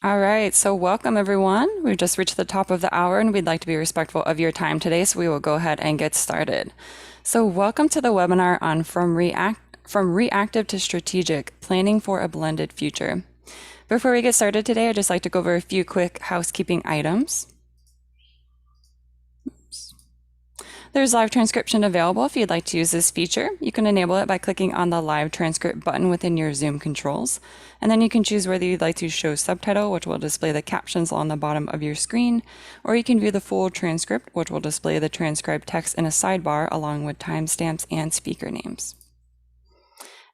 All right, so welcome everyone. We've just reached the top of the hour and we'd like to be respectful of your time today, so we will go ahead and get started. So welcome to the webinar on from reactive to strategic, planning for a blended future. Before we get started today, I'd just like to go over a few quick housekeeping items. There's live transcription available if you'd like to use this feature. You can enable it by clicking on the live transcript button within your Zoom controls. And then you can choose whether you'd like to show subtitle, which will display the captions along the bottom of your screen, or you can view the full transcript, which will display the transcribed text in a sidebar along with timestamps and speaker names.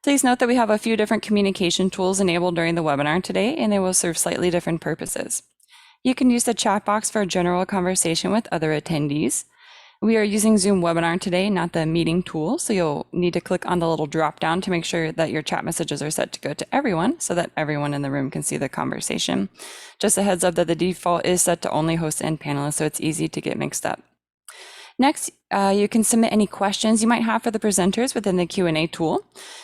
Please note that we have a few different communication tools enabled during the webinar today, and they will serve slightly different purposes. You can use the chat box for a general conversation with other attendees. We are using Zoom Webinar today, not the meeting tool, so you'll need to click on the little drop down to make sure that your chat messages are set to go to everyone so that everyone in the room can see the conversation. Just a heads up that the default is set to only hosts and panelists, so it's easy to get mixed up. Next, you can submit any questions you might have for the presenters within the Q&A tool.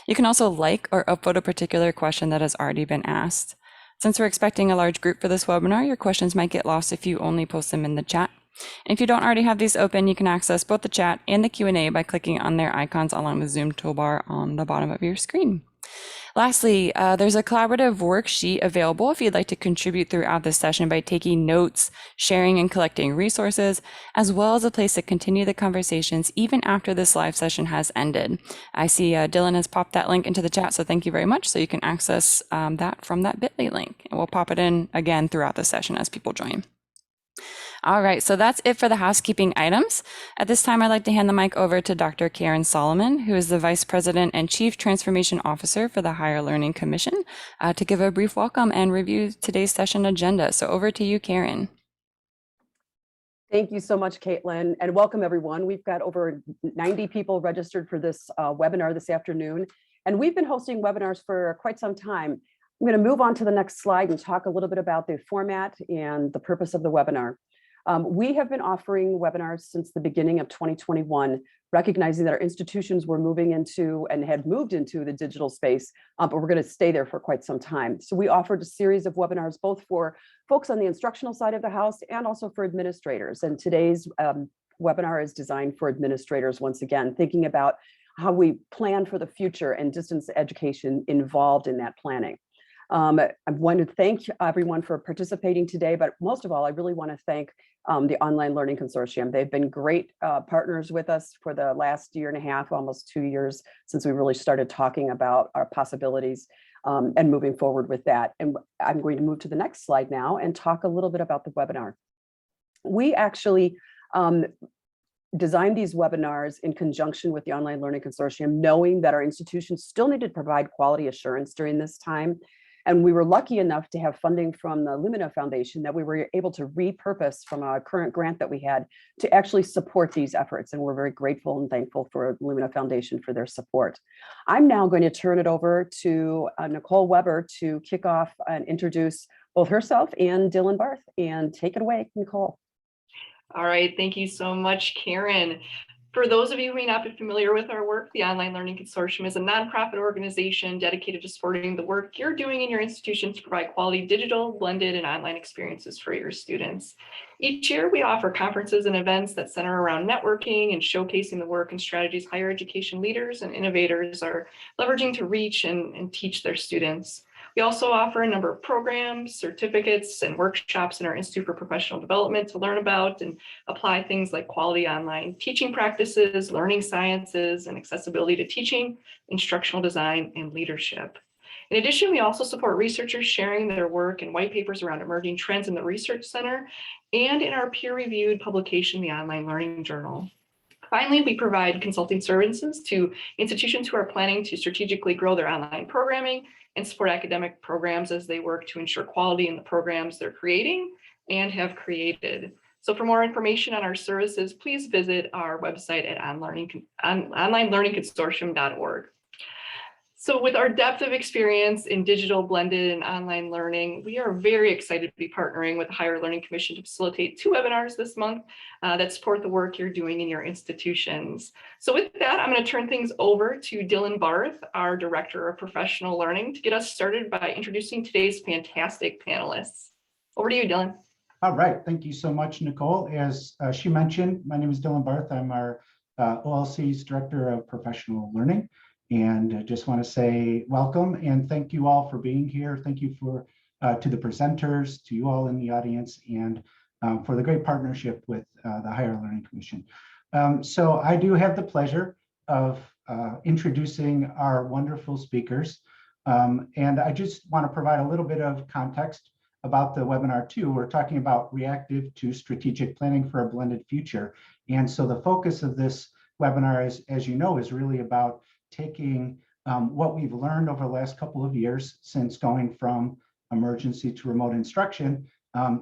You can also like or upvote a particular question that has already been asked. Since we're expecting a large group for this webinar, your questions might get lost if you only post them in the chat. And if you don't already have these open, you can access both the chat and the Q&A by clicking on their icons along the Zoom toolbar on the bottom of your screen. Lastly, there's a collaborative worksheet available if you'd like to contribute throughout this session by taking notes, sharing and collecting resources, as well as a place to continue the conversations even after this live session has ended. I see Dylan has popped that link into the chat, so thank you very much. So you can access that from that bit.ly link. And we'll pop it in again throughout the session as people join. All right, so that's it for the housekeeping items. At this time, I'd like to hand the mic over to Dr. Karen Solomon, who is the Vice President and Chief Transformation Officer for the Higher Learning Commission, to give a brief welcome and review today's session agenda. So over to you, Karen. Thank you so much, Caitlin, and welcome everyone. We've got over 90 people registered for this webinar this afternoon, and we've been hosting webinars for quite some time. I'm going to move on to the next slide and talk a little bit about the format and the purpose of the webinar. We have been offering webinars since the beginning of 2021, recognizing that our institutions were moving into and had moved into the digital space, but we're going to stay there for quite some time. So we offered a series of webinars, both for folks on the instructional side of the house and also for administrators. And today's webinar is designed for administrators, once again, thinking about how we plan for the future and distance education involved in that planning. I want to thank everyone for participating today, but most of all, I really want to thank the Online Learning Consortium. They've been great partners with us for the last year and a half, almost 2 years, since we really started talking about our possibilities and moving forward with that. And I'm going to move to the next slide now and talk a little bit about the webinar. We actually designed these webinars in conjunction with the Online Learning Consortium, knowing that our institutions still needed to provide quality assurance during this time. And we were lucky enough to have funding from the Lumina Foundation that we were able to repurpose from a current grant that we had to actually support these efforts. And we're very grateful and thankful for Lumina Foundation for their support. I'm now going to turn it over to Nicole Weber to kick off and introduce both herself and Dylan Barth. And take it away, Nicole. All right, thank you so much, Karen. For those of you who may not be familiar with our work, the Online Learning Consortium is a nonprofit organization dedicated to supporting the work you're doing in your institution to provide quality digital, blended, and online experiences for your students. Each year, we offer conferences and events that center around networking and showcasing the work and strategies higher education leaders and innovators are leveraging to reach and teach their students. We also offer a number of programs, certificates, and workshops in our Institute for Professional Development to learn about and apply things like quality online teaching practices, learning sciences, and accessibility to teaching, instructional design, and leadership. In addition, we also support researchers sharing their work and white papers around emerging trends in the Research Center and in our peer-reviewed publication, the Online Learning Journal. Finally, we provide consulting services to institutions who are planning to strategically grow their online programming and support academic programs as they work to ensure quality in the programs they're creating and have created. So for more information on our services, please visit our website at onlinelearningconsortium.org. So with our depth of experience in digital, blended, and online learning, we are very excited to be partnering with the Higher Learning Commission to facilitate 2 webinars this month that support the work you're doing in your institutions. So with that, I'm going to turn things over to Dylan Barth, our Director of Professional Learning, to get us started by introducing today's fantastic panelists. Over to you, Dylan. All right, thank you so much, Nicole. As she mentioned, my name is Dylan Barth. I'm our OLC's Director of Professional Learning, and I just want to say welcome and thank you all for being here. Thank you to the presenters, to you all in the audience, and for the great partnership with the Higher Learning Commission. So I do have the pleasure of introducing our wonderful speakers, and I just want to provide a little bit of context about the webinar too. We're talking about reactive to strategic planning for a blended future. And so the focus of this webinar, as you know, is really about taking what we've learned over the last couple of years since going from emergency to remote instruction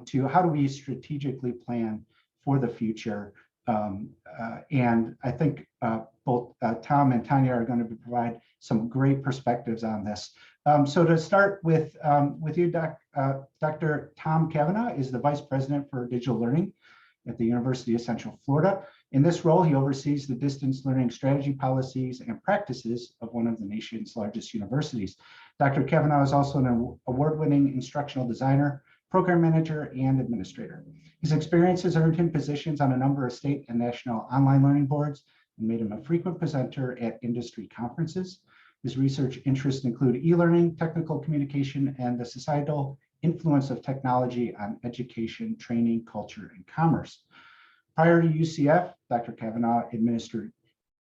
to how do we strategically plan for the future. And I think both Tom and Tanya are going to provide some great perspectives on this. So to start with you, Dr. Tom Cavanaugh is the Vice President for Digital Learning at the University of Central Florida. In this role, he oversees the distance learning strategy, policies, and practices of one of the nation's largest universities. Dr. Cavanaugh is also an award-winning instructional designer, program manager, and administrator. His experiences earned him positions on a number of state and national online learning boards and made him a frequent presenter at industry conferences. His research interests include e-learning, technical communication, and the societal influence of technology on education, training, culture, and commerce. Prior to UCF, Dr. Cavanaugh administered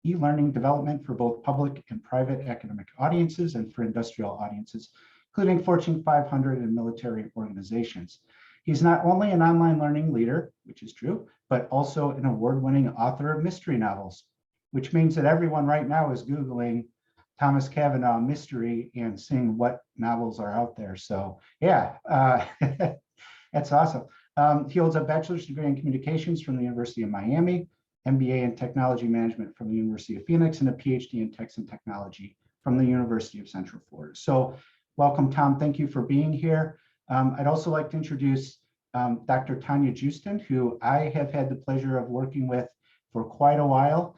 e-learning development for both public and private academic audiences and for industrial audiences, including Fortune 500 and military organizations. He's not only an online learning leader, which is true, but also an award-winning author of mystery novels, which means that everyone right now is Googling Thomas Cavanaugh mystery and seeing what novels are out there. So yeah, that's awesome. He holds a bachelor's degree in communications from the University of Miami, MBA in technology management from the University of Phoenix, and a PhD in text and technology from the University of Central Florida. So welcome, Tom. Thank you for being here. I'd also like to introduce Dr. Tanya Justin, who I have had the pleasure of working with for quite a while.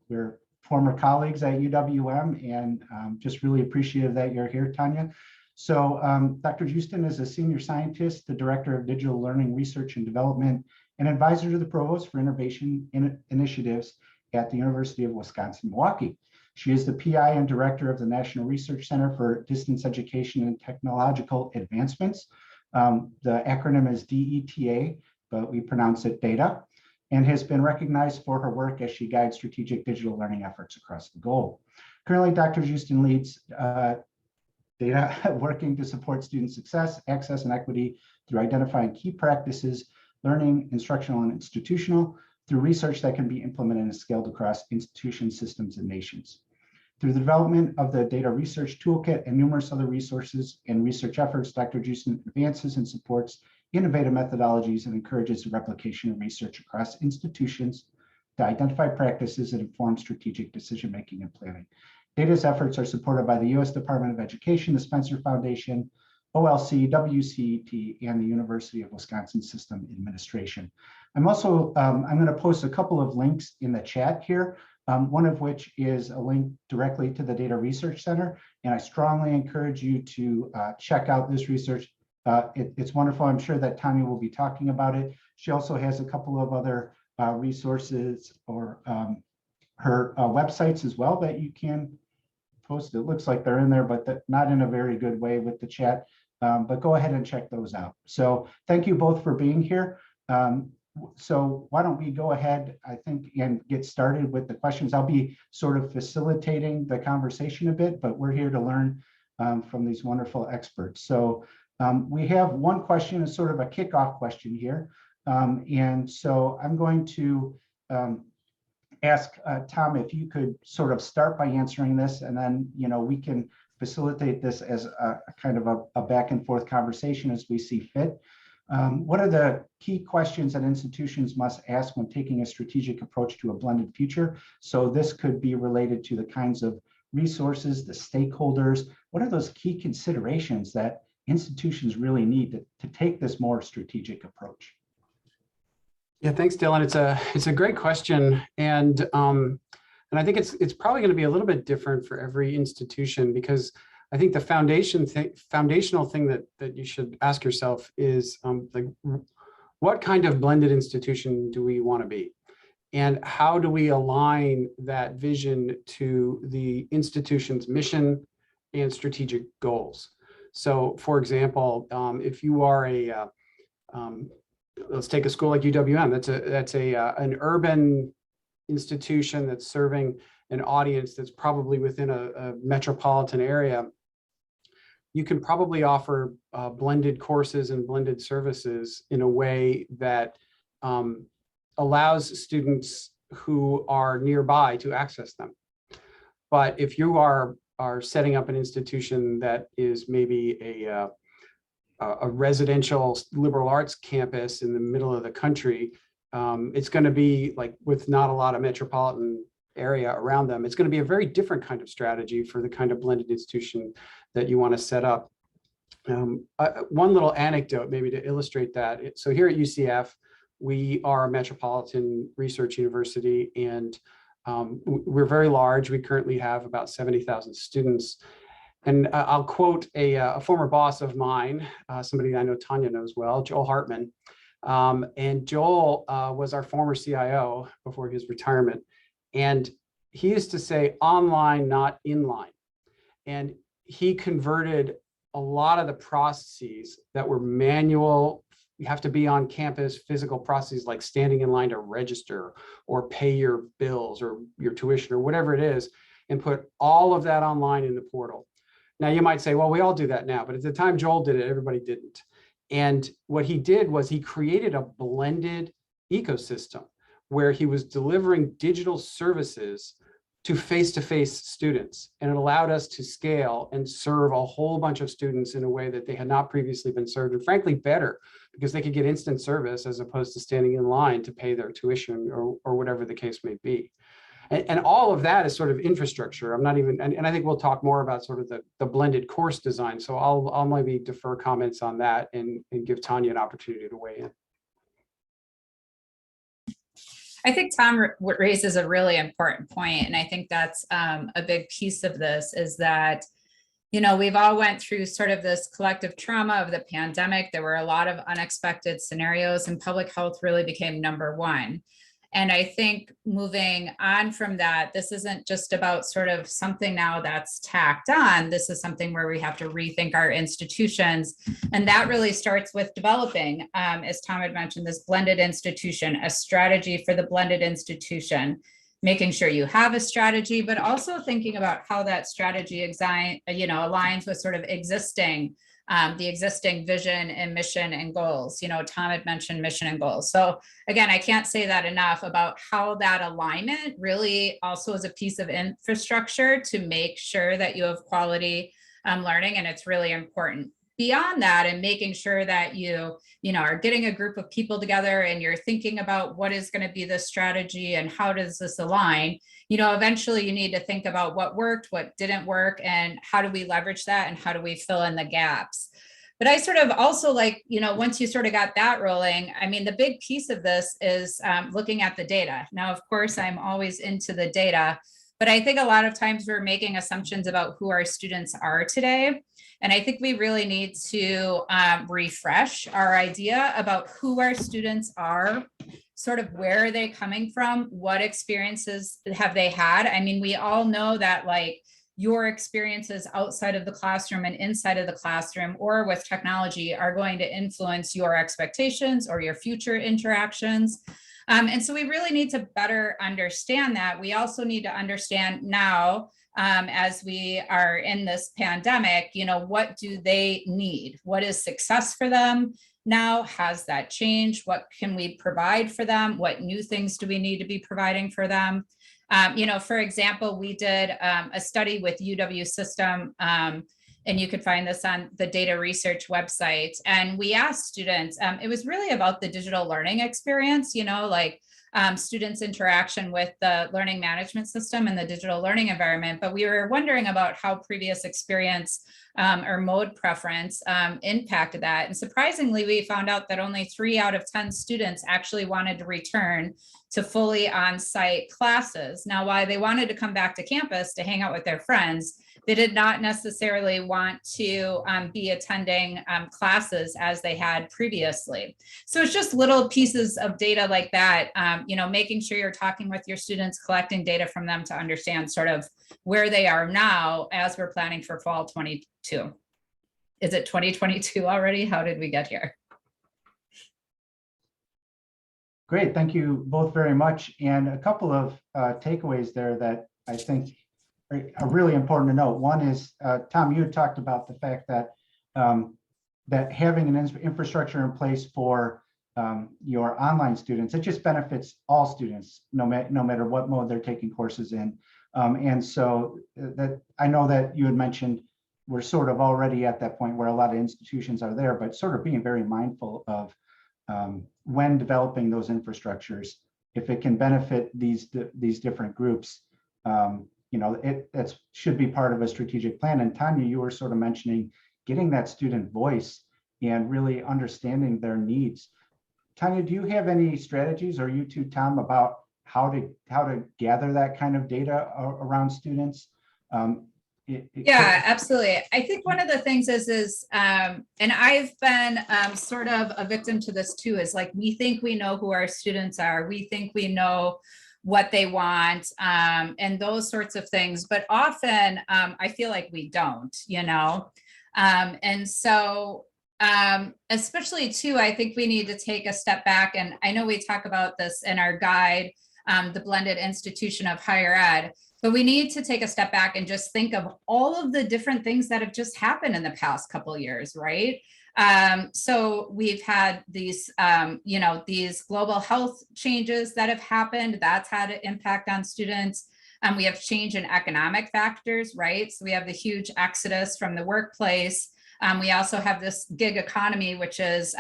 We're former colleagues at UWM, and just really appreciative that you're here, Tanya. So Dr. Justin is a senior scientist, the director of digital learning research and development, and advisor to the provost for innovation initiatives at the University of Wisconsin-Milwaukee. She is the PI and director of the National Research Center for Distance Education and Technological Advancements. The acronym is DETA, but we pronounce it DATA, and has been recognized for her work as she guides strategic digital learning efforts across the globe. Currently, Dr. Justin leads DATA, working to support student success, access, and equity through identifying key practices, learning, instructional, and institutional, through research that can be implemented and scaled across institutions, systems, and nations. Through the development of the Data Research Toolkit and numerous other resources and research efforts, Dr. Justin advances and supports innovative methodologies and encourages the replication of research across institutions to identify practices that inform strategic decision-making and planning. DATA's efforts are supported by the U.S. Department of Education, the Spencer Foundation, OLC, WCET, and the University of Wisconsin System Administration. I'm also, I'm going to post a couple of links in the chat here, one of which is a link directly to the Data Research Center, and I strongly encourage you to check out this research. It's wonderful. I'm sure that Tanya will be talking about it. She also has a couple of other resources or her websites as well that you can post. It looks like they're in there, but not in a very good way with the chat. But go ahead and check those out. So thank you both for being here. So why don't we go ahead, I think, and get started with the questions. I'll be sort of facilitating the conversation a bit, but we're here to learn from these wonderful experts. So we have one question, is sort of a kickoff question here. And so I'm going to ask Tom if you could sort of start by answering this, and then we can facilitate this as a kind of a back and forth conversation as we see fit. What are the key questions that institutions must ask when taking a strategic approach to a blended future? So this could be related to the kinds of resources, the stakeholders. What are those key considerations that institutions really need to take this more strategic approach? Yeah, thanks, Dylan. It's a great question, and I think it's probably going to be a little bit different for every institution, because I think the foundational thing that you should ask yourself is like, what kind of blended institution do we want to be? And how do we align that vision to the institution's mission and strategic goals? So, for example, if you are let's take a school like UWM, that's an urban institution that's serving an audience that's probably within a metropolitan area. You can probably offer blended courses and blended services in a way that allows students who are nearby to access them. But if you are setting up an institution that is maybe a residential liberal arts campus in the middle of the country, it's going to be like, with not a lot of metropolitan area around them, it's going to be a very different kind of strategy for the kind of blended institution that you want to set up. One little anecdote maybe to illustrate that. So here at UCF, we are a metropolitan research university, and we're very large. We currently have about 70,000 students. And I'll quote a former boss of mine, somebody I know Tanya knows well, Joel Hartman. And Joel was our former CIO before his retirement. And he used to say online, not inline. And he converted a lot of the processes that were manual, you have to be on campus, physical processes like standing in line to register or pay your bills or your tuition or whatever it is, and put all of that online in the portal. Now you might say, well, we all do that now, but at the time Joel did it, everybody didn't. And what he did was he created a blended ecosystem where he was delivering digital services to face-to-face students. And it allowed us to scale and serve a whole bunch of students in a way that they had not previously been served, and frankly, better, because they could get instant service as opposed to standing in line to pay their tuition or whatever the case may be. And all of that is sort of infrastructure. I'm not even, and I think we'll talk more about sort of the blended course design. So I'll maybe defer comments on that and give Tanya an opportunity to weigh in. I think Tom raises a really important point, and I think that's a big piece of this is that, you know, we've all went through sort of this collective trauma of the pandemic. There were a lot of unexpected scenarios, and public health really became number one. And I think moving on from that, this isn't just about sort of something now that's tacked on. This is something where we have to rethink our institutions. And that really starts with developing, as Tom had mentioned, this blended institution, a strategy for the blended institution, making sure you have a strategy, but also thinking about how that strategy aligns with sort of the existing vision and mission and goals. You know, Tom had mentioned mission and goals. So again, I can't say that enough about how that alignment really also is a piece of infrastructure to make sure that you have quality learning. And it's really important. Beyond that, and making sure that you are getting a group of people together and you're thinking about what is going to be the strategy and how does this align, eventually you need to think about what worked, what didn't work, and how do we leverage that and how do we fill in the gaps. But I sort of also once you sort of got that rolling, I mean, the big piece of this is looking at the data. Now, of course, I'm always into the data, but I think a lot of times we're making assumptions about who our students are today. And I think we really need to refresh our idea about who our students are, sort of where are they coming from, what experiences have they had. I mean, we all know that your experiences outside of the classroom and inside of the classroom or with technology are going to influence your expectations or your future interactions. And so we really need to better understand that. We also need to understand now, as we are in this pandemic, what do they need? What is success for them now? Has that changed? What can we provide for them? What new things do we need to be providing for them? For example, we did a study with UW System, and you could find this on the data research website. And we asked students, it was really about the digital learning experience, students' interaction with the learning management system and the digital learning environment. But we were wondering about how previous experience or mode preference impacted that. And surprisingly, we found out that only 3 out of 10 students actually wanted to return to fully on-site classes. Now, while they wanted to come back to campus to hang out with their friends, they did not necessarily want to be attending classes as they had previously. So it's just little pieces of data like that, making sure you're talking with your students, collecting data from them to understand sort of where they are now as we're planning for fall 22. Is it 2022 already? How did we get here? Great, thank you both very much. And a couple of takeaways there that I think are really important to note. One is, Tom, you had talked about the fact that that having an infrastructure in place for your online students, it just benefits all students, no matter what mode they're taking courses in. And so that I know that you had mentioned we're sort of already at that point where a lot of institutions are there, but sort of being very mindful of when developing those infrastructures, if it can benefit these different groups, that should be part of a strategic plan. And Tanya, you were sort of mentioning getting that student voice and really understanding their needs. Tanya, do you have any strategies, or you too, Tom, about how to gather that kind of data around students? Yeah, absolutely. I think one of the things is and I've been sort of a victim to this too, is like, we think we know who our students are. We think we know what they want and those sorts of things. But often I feel like we don't, and so especially too, I think we need to take a step back. And I know we talk about this in our guide, the blended institution of higher ed, but we need to take a step back and just think of all of the different things that have just happened in the past couple of years, right? So we've had these, these global health changes that have happened. That's had an impact on students. We have change in economic factors, right? So we have the huge exodus from the workplace. We also have this gig economy, which is,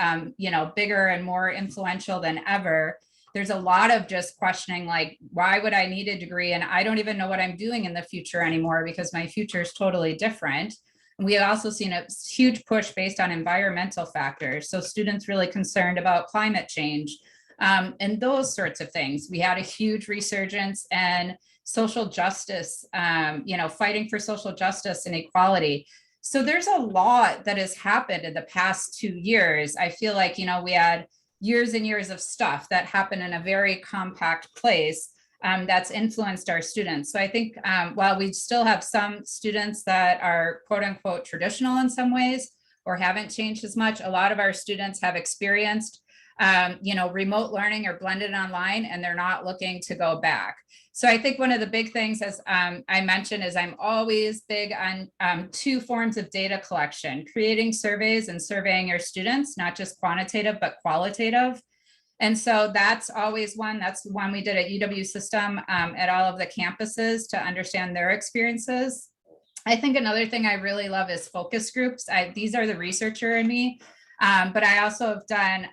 bigger and more influential than ever. There's a lot of just questioning, like, why would I need a degree? And I don't even know what I'm doing in the future anymore because my future is totally different. And we have also seen a huge push based on environmental factors. So students really concerned about climate change and those sorts of things. We had a huge resurgence in social justice, fighting for social justice and equality. So there's a lot that has happened in the past 2 years. I feel like, we had years and years of stuff that happened in a very compact place that's influenced our students. So I think while we still have some students that are quote unquote traditional in some ways or haven't changed as much, a lot of our students have experienced remote learning or blended online, and they're not looking to go back. So I think one of the big things, as I mentioned, is I'm always big on 2 forms of data collection: creating surveys and surveying your students, not just quantitative, but qualitative. And so that's always one. That's one we did at UW System at all of the campuses to understand their experiences. I think another thing I really love is focus groups. These are the researcher in me. But I also have done,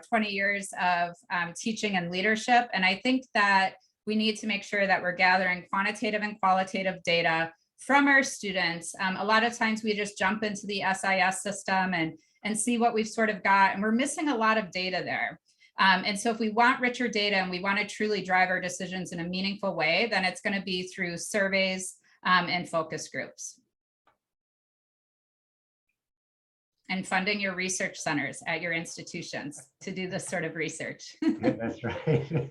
20 years of teaching and leadership. And I think that we need to make sure that we're gathering quantitative and qualitative data from our students. A lot of times we just jump into the SIS system and see what we've sort of got, and we're missing a lot of data there. And so if we want richer data and we want to truly drive our decisions in a meaningful way, then it's going to be through surveys and focus groups. And funding your research centers at your institutions to do this sort of research. That's right.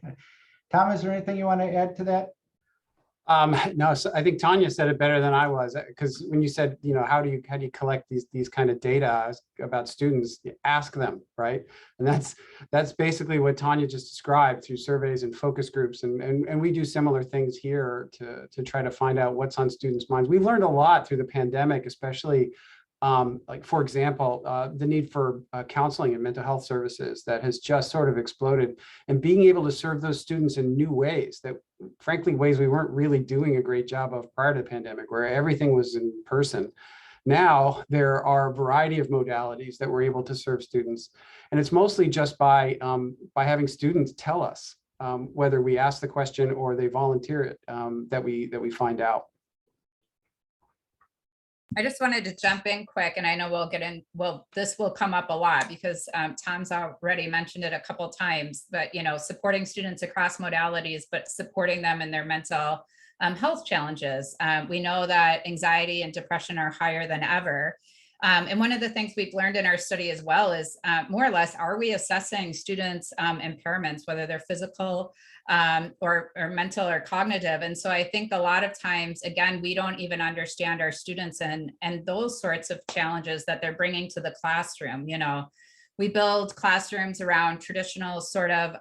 Tom, is there anything you want to add to that? No, so I think Tanya said it better than I was, because when you said, how do you collect these kind of data about students, you ask them, right? And that's basically what Tanya just described through surveys and focus groups. And we do similar things here to try to find out what's on students' minds. We've learned a lot through the pandemic, especially like, for example, the need for counseling and mental health services that has just sort of exploded, and being able to serve those students in new ways that, frankly, ways we weren't really doing a great job of prior to the pandemic, where everything was in person. Now there are a variety of modalities that we're able to serve students, and it's mostly just by having students tell us whether we ask the question or they volunteer it, that we find out. I just wanted to jump in quick, and I know we'll get in, this will come up a lot because Tom's already mentioned it a couple times, but supporting students across modalities, but supporting them in their mental health challenges. We know that anxiety and depression are higher than ever. And one of the things we've learned in our study as well is more or less, are we assessing students' impairments, whether they're physical or mental or cognitive? And so I think a lot of times, again, we don't even understand our students and those sorts of challenges that they're bringing to the classroom. We build classrooms around traditional sort of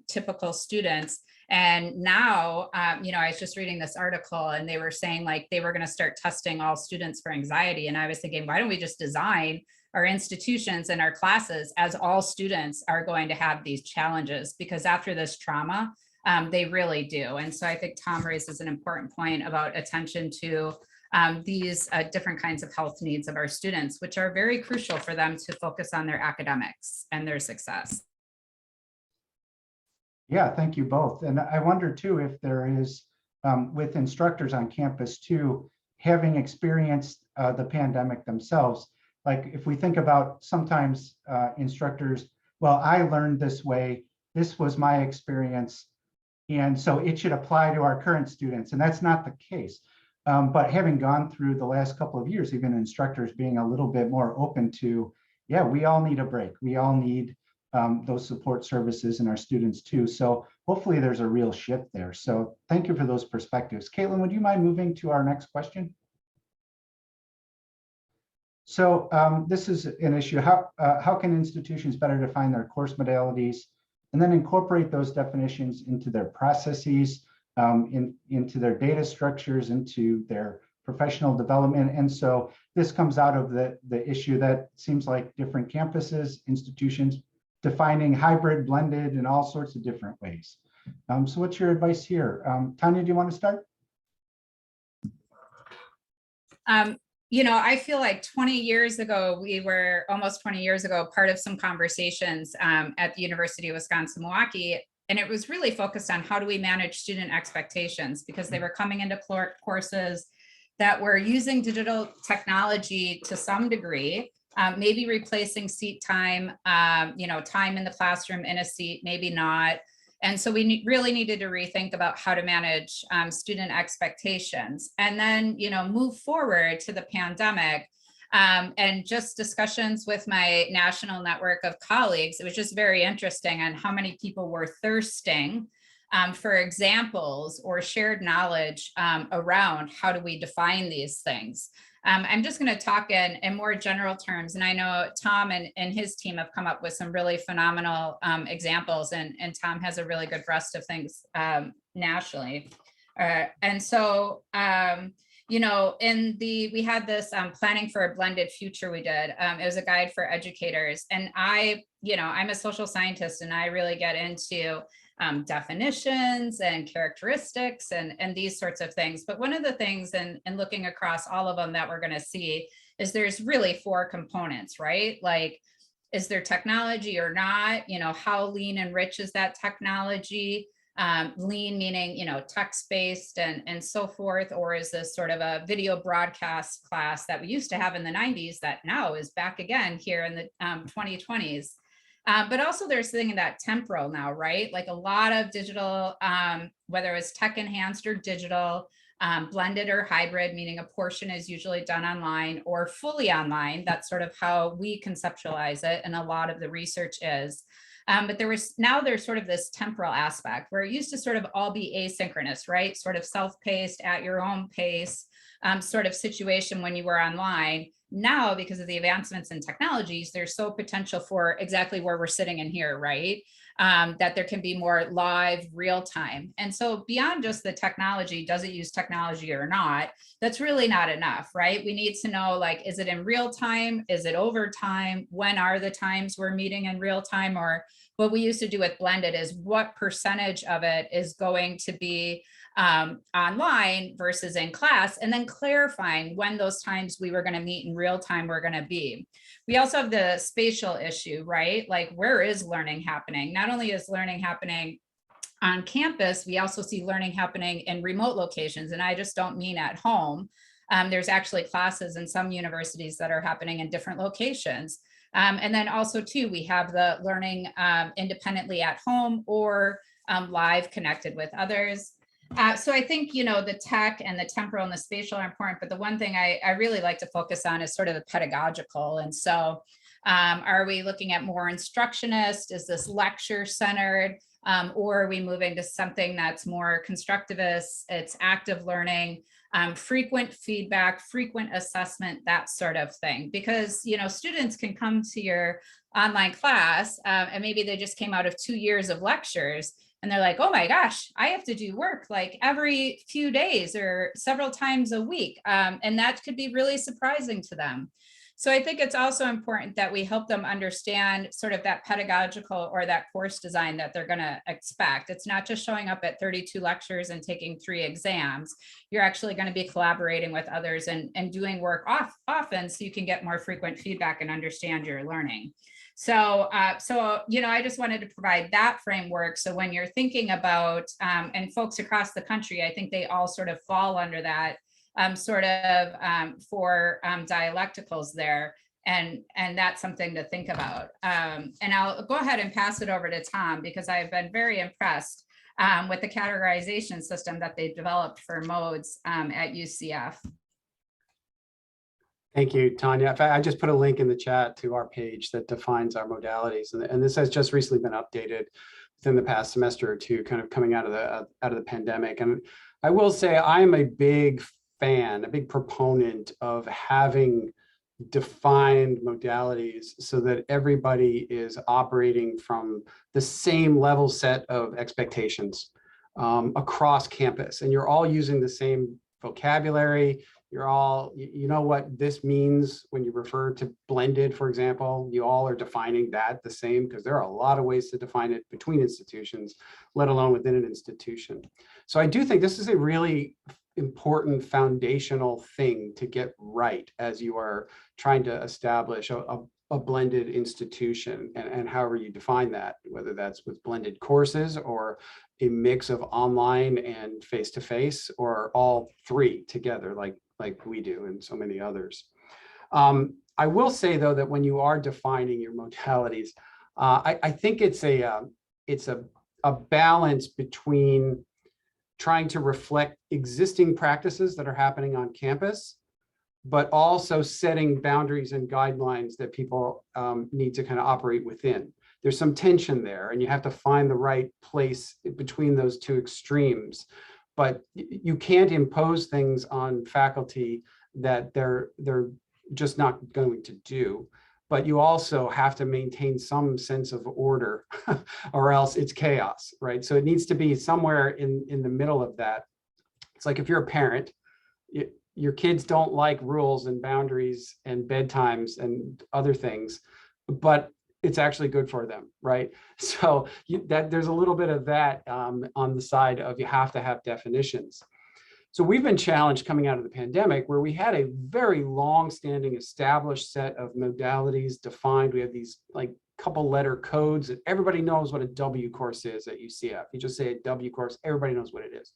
typical students. And now, I was just reading this article and they were saying like they were going to start testing all students for anxiety. And I was thinking, why don't we just design our institutions and our classes as all students are going to have these challenges? Because after this trauma, they really do. And so I think Tom raises an important point about attention to these different kinds of health needs of our students, which are very crucial for them to focus on their academics and their success. Yeah, thank you both. And I wonder too, if there is, with instructors on campus too, having experienced the pandemic themselves, like if we think about sometimes instructors, well, I learned this way, this was my experience, and so it should apply to our current students. And that's not the case. But having gone through the last couple of years, even instructors being a little bit more open to, yeah, we all need a break. We all need those support services and our students too. So hopefully there's a real shift there. So thank you for those perspectives. Caitlin, would you mind moving to our next question? So this is an issue. How can institutions better define their course modalities and then incorporate those definitions into their processes, into their data structures, into their professional development? And so this comes out of the issue that seems like different campuses, institutions, defining hybrid, blended, in all sorts of different ways. So what's your advice here? Tanya, do you want to start? I feel like 20 years ago, almost 20 years ago, part of some conversations at the University of Wisconsin-Milwaukee, and it was really focused on how do we manage student expectations, because they were coming into courses that were using digital technology to some degree, maybe replacing seat time, time in the classroom in a seat, maybe not. And so we really needed to rethink about how to manage student expectations, and then, move forward to the pandemic and just discussions with my national network of colleagues. It was just very interesting on how many people were thirsting for examples or shared knowledge around how do we define these things. I'm just going to talk in more general terms, and I know Tom and his team have come up with some really phenomenal examples, and Tom has a really good breadth of things nationally. And so, we had this planning for a blended future we did. It was a guide for educators, and I'm a social scientist, and I really get into definitions and characteristics and these sorts of things. But one of the things, and looking across all of them, that we're going to see is there's really 4 components, right? Like, is there technology or not? How lean and rich is that technology? Lean meaning, text-based and so forth, or is this sort of a video broadcast class that we used to have in the 90s that now is back again here in the 2020s? But also there's the thing in that temporal now, right? Like a lot of digital, whether it's tech enhanced or digital, blended or hybrid, meaning a portion is usually done online or fully online. That's sort of how we conceptualize it, and a lot of the research is. But there's sort of this temporal aspect where it used to sort of all be asynchronous, right? Sort of self-paced, at your own pace, sort of situation when you were online. Now, because of the advancements in technologies, there's so potential for exactly where we're sitting in here, right? That there can be more live, real time. And so beyond just the technology, does it use technology or not? That's really not enough, right? We need to know, like, is it in real time? Is it over time? When are the times we're meeting in real time? Or what we used to do with blended is what percentage of it is going to be online versus in class, and then clarifying when those times we were going to meet in real time were going to be. We also have the spatial issue, right? Like, where is learning happening? Not only is learning happening on campus, we also see learning happening in remote locations. And I just don't mean at home. There's actually classes in some universities that are happening in different locations. And then also too, we have the learning independently at home or live connected with others. So I think, the tech and the temporal and the spatial are important, but the one thing I really like to focus on is sort of the pedagogical. And so are we looking at more instructionist? Is this lecture centered? Or are we moving to something that's more constructivist? It's active learning, frequent feedback, frequent assessment, that sort of thing. Because, students can come to your online class and maybe they just came out of 2 years of lectures and they're like, oh my gosh, I have to do work like every few days or several times a week. And that could be really surprising to them. So I think it's also important that we help them understand sort of that pedagogical or that course design that they're going to expect. It's not just showing up at 32 lectures and taking 3 exams. You're actually going to be collaborating with others and doing work often so you can get more frequent feedback and understand your learning. So, I just wanted to provide that framework. So when you're thinking about, and folks across the country, I think they all sort of fall under that for dialecticals there. And that's something to think about. And I'll go ahead and pass it over to Tom, because I've been very impressed with the categorization system that they developed for modes at UCF. Thank you, Tanya. In fact, I just put a link in the chat to our page that defines our modalities, and this has just recently been updated within the past semester or two, kind of coming out of the pandemic. And I will say I am a big fan, a big proponent of having defined modalities so that everybody is operating from the same level set of expectations across campus, and you're all using the same vocabulary. You're all, you know what this means when you refer to blended, for example. You all are defining that the same, because there are a lot of ways to define it between institutions, let alone within an institution. So I do think this is a really important foundational thing to get right as you are trying to establish a blended institution, and however you define that, whether that's with blended courses or a mix of online and face-to-face, or all three together like we do and so many others. I will say though that when you are defining your modalities, I think it's a balance between trying to reflect existing practices that are happening on campus, but also setting boundaries and guidelines that people need to kind of operate within. There's some tension there, and you have to find the right place between those two extremes. But you can't impose things on faculty that they're just not going to do. But you also have to maintain some sense of order or else it's chaos, right? So it needs to be somewhere in the middle of that. It's like if you're a parent, your kids don't like rules and boundaries and bedtimes and other things, but it's actually good for them, right? So there's a little bit of that on the side of you have to have definitions. So we've been challenged coming out of the pandemic, where we had a very long-standing established set of modalities defined. We have these like couple letter codes that everybody knows what a W course is at UCF. You just say a W course, everybody knows what it is.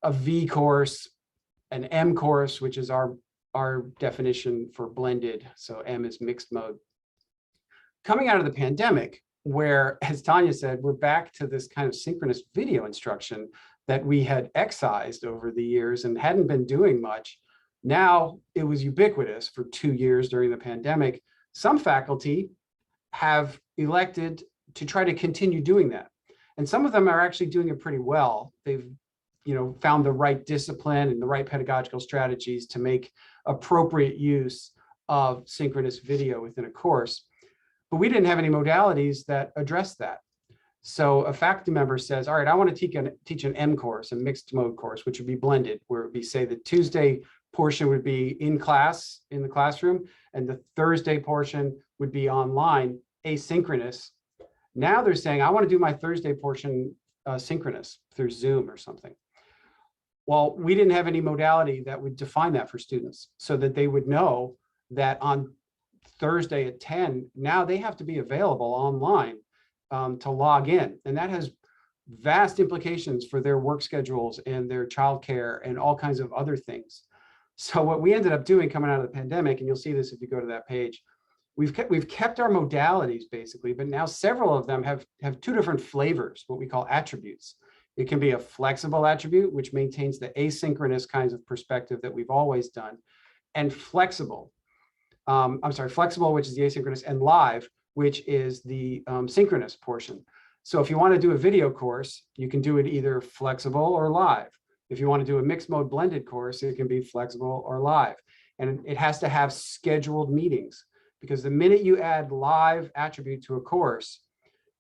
A V course, an M course, which is our definition for blended. So M is mixed mode. Coming out of the pandemic, where, as Tanya said, we're back to this kind of synchronous video instruction that we had excised over the years and hadn't been doing much. Now it was ubiquitous for 2 years during the pandemic. Some faculty have elected to try to continue doing that. And some of them are actually doing it pretty well. They've found the right discipline and the right pedagogical strategies to make appropriate use of synchronous video within a course. But we didn't have any modalities that address that. So a faculty member says, all right, I want to teach an M course, a mixed mode course, which would be blended, where it would be, say, the Tuesday portion would be in class, in the classroom, and the Thursday portion would be online, asynchronous. Now they're saying, I want to do my Thursday portion synchronous through Zoom or something. Well, we didn't have any modality that would define that for students, so that they would know that on Thursday at 10, now they have to be available online to log in. And that has vast implications for their work schedules and their childcare and all kinds of other things. So what we ended up doing coming out of the pandemic, and you'll see this if you go to that page, we've kept our modalities basically, but now several of them have two different flavors, what we call attributes. It can be a flexible attribute, which maintains the asynchronous kinds of perspective that we've always done, and flexible, flexible, which is the asynchronous, and live, which is the synchronous portion. So if you want to do a video course, you can do it either flexible or live. If you want to do a mixed mode blended course, it can be flexible or live. And it has to have scheduled meetings, because the minute you add live attribute to a course,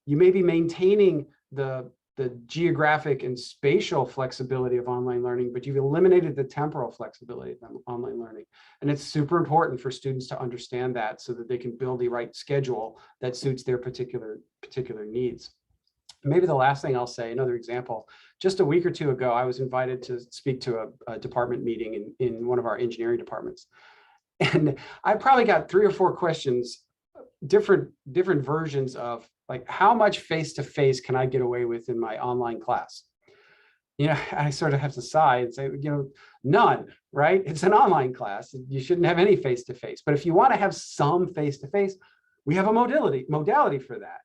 you may be maintaining the geographic and spatial flexibility of online learning, but you've eliminated the temporal flexibility of online learning. And it's super important for students to understand that so that they can build the right schedule that suits their particular needs. Maybe the last thing I'll say, another example, just a week or two ago, I was invited to speak to a department meeting in one of our engineering departments. And I probably got 3 or 4 questions, different versions of like, how much face-to-face can I get away with in my online class? I sort of have to sigh and say, none, right? It's an online class. You shouldn't have any face-to-face. But if you want to have some face-to-face, we have a modality for that.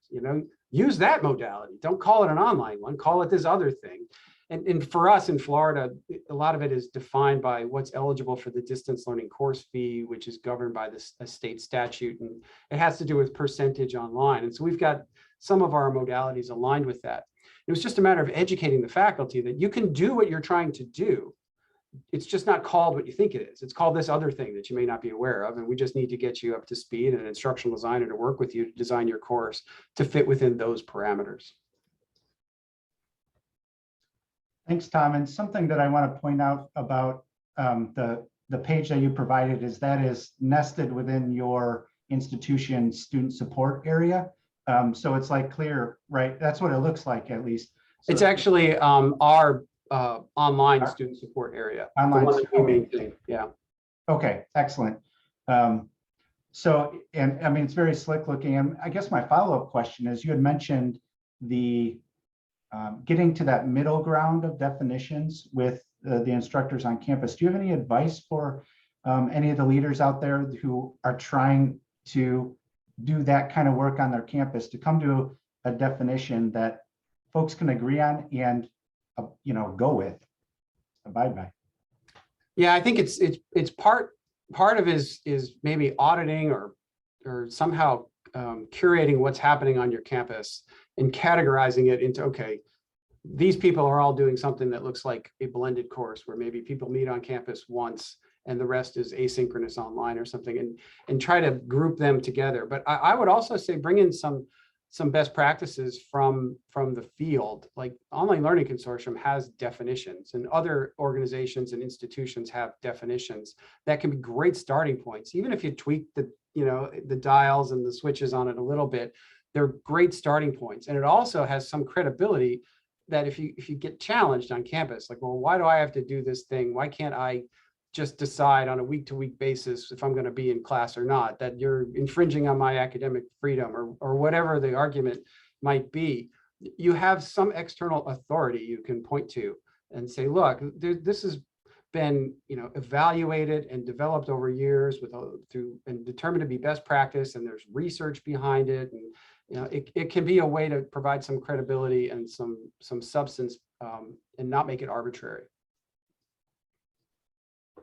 Use that modality. Don't call it an online one. Call it this other thing. And for us in Florida, a lot of it is defined by what's eligible for the distance learning course fee, which is governed by a state statute. And it has to do with percentage online. And so we've got some of our modalities aligned with that. It was just a matter of educating the faculty that you can do what you're trying to do. It's just not called what you think it is. It's called this other thing that you may not be aware of. And we just need to get you up to speed and an instructional designer to work with you to design your course to fit within those parameters. Thanks, Tom. And something that I want to point out about the page that you provided is that is nested within your institution student support area. So it's like clear, right? That's what it looks like, at least. So it's actually our online student support area. Online, the one that we maintain. Yeah. Okay, excellent. So, and I mean, it's very slick looking. And I guess my follow-up question is, you had mentioned the getting to that middle ground of definitions with the instructors on campus. Do you have any advice for any of the leaders out there who are trying to do that kind of work on their campus to come to a definition that folks can agree on and go with, abide by? Yeah, I think it's part of is maybe auditing or somehow curating what's happening on your campus and categorizing it into, okay, these people are all doing something that looks like a blended course where maybe people meet on campus once and the rest is asynchronous online or something, and try to group them together. But I would also say bring in some best practices from the field. Like Online Learning Consortium has definitions, and other organizations and institutions have definitions that can be great starting points. Even if you tweak the dials and the switches on it a little bit, they're great starting points. And it also has some credibility that if you get challenged on campus, like, well, why do I have to do this thing? Why can't I just decide on a week-to-week basis if I'm going to be in class or not, that you're infringing on my academic freedom or whatever the argument might be. You have some external authority you can point to and say, look, this has been evaluated and developed over years and determined to be best practice, and there's research behind it, and it can be a way to provide some credibility and some substance and not make it arbitrary.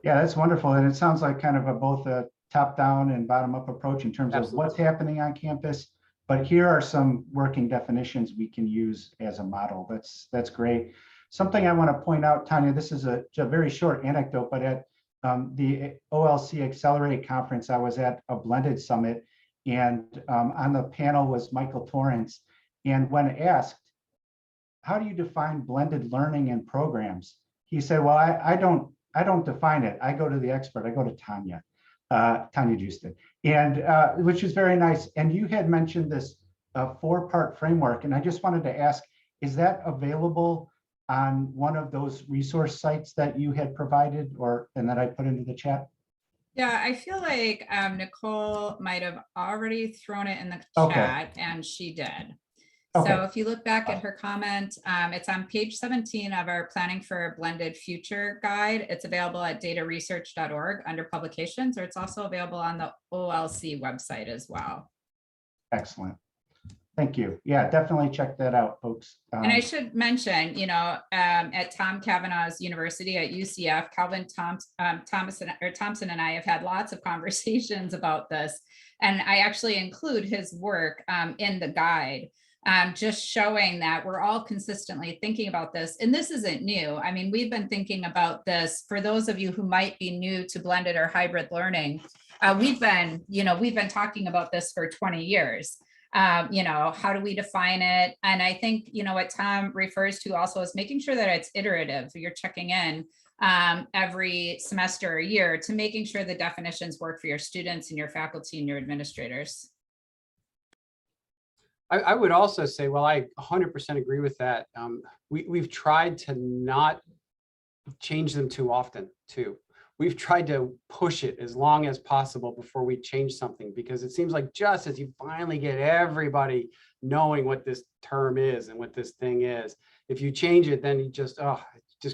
Yeah, that's wonderful. And it sounds like kind of both a top-down and bottom-up approach in terms Absolutely. of what's happening on campus. But here are some working definitions we can use as a model. That's great. Something I want to point out, Tanya, this is a very short anecdote, but at the OLC Accelerate Conference, I was at a blended summit, and on the panel was Michael Torrance. And when asked, how do you define blended learning and programs? He said, well, I don't define it. I go to the expert. I go to Tanya Justin, and which is very nice. And you had mentioned this 4-part framework, and I just wanted to ask, is that available on one of those resource sites that you had provided and that I put into the chat? Yeah, I feel like Nicole might have already thrown it in the Okay. chat, and she did. So Okay. if you look back at her comment, it's on page 17 of our Planning for a Blended Future guide. It's available at dataresearch.org under publications, or it's also available on the OLC website as well. Excellent. Thank you. Yeah, definitely check that out, folks. And I should mention, you know, at Tom Cavanaugh's University at UCF, Calvin Thompson and I have had lots of conversations about this. And I actually include his work in the guide, just showing that we're all consistently thinking about this. And this isn't new. I mean, we've been thinking about this for those of you who might be new to blended or hybrid learning. We've been talking about this for 20 years. You know, how do we define it? And I think, you know, what Tom refers to also is making sure that it's iterative. You're checking in every semester or year to making sure the definitions work for your students and your faculty and your administrators. I would also say, well, I 100% agree with that. We've tried to not change them too often too. We've tried to push it as long as possible before we change something, because it seems like just as you finally get everybody knowing what this term is and what this thing is, if you change it, then it just